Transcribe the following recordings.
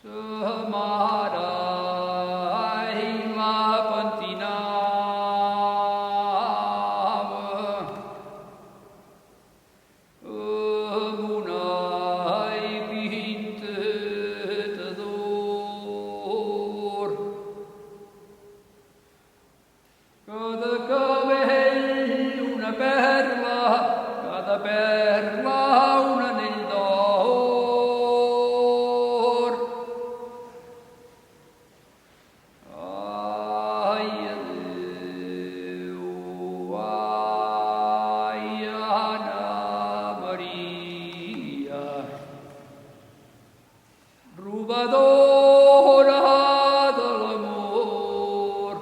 Sa mare i la pentinava amb una pinta d'or. Cada cabell una perla, cada perla un anell d'or. Ai, adéu, ai, Anna Maria, robadora de l'amor.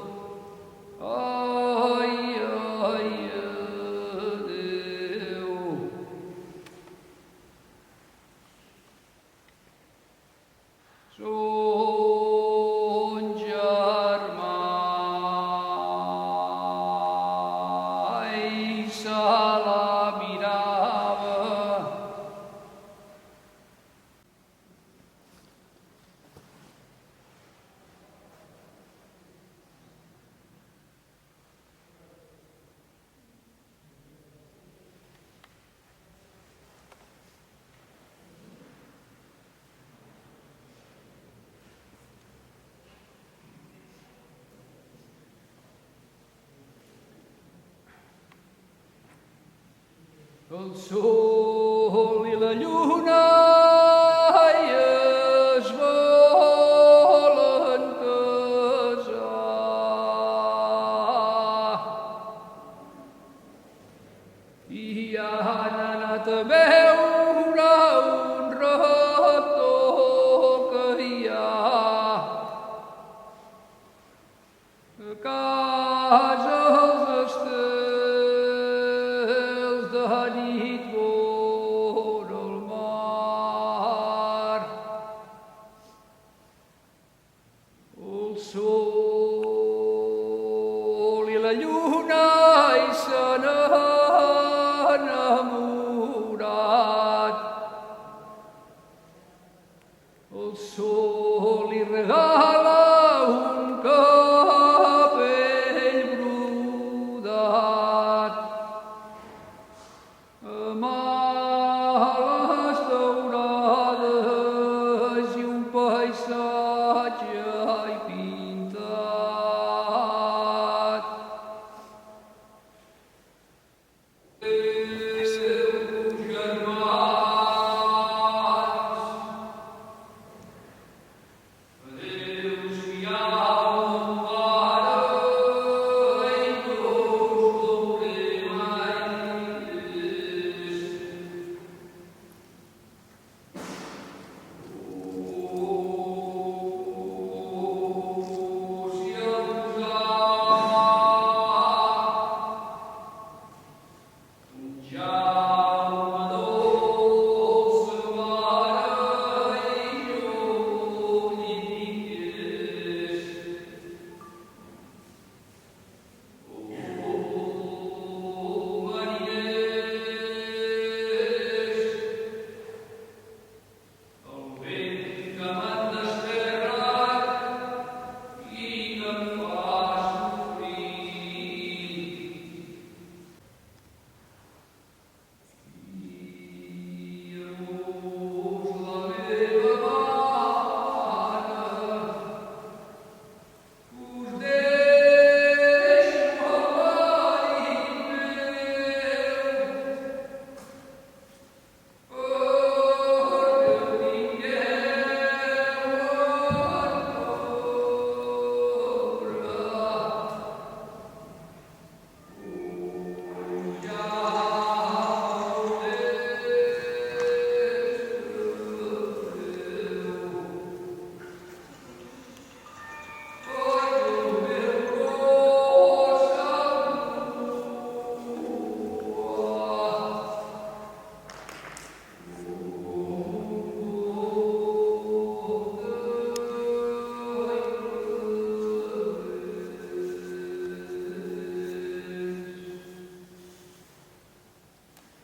Ai, ai, adéu. Son germà i se la mirava. El sol i la lluna es volen casar i han anat a veure un rector que hi ha a casa els estels de nit vora el mar. El sol i la lluna i se n'han enamorat. El sol li regala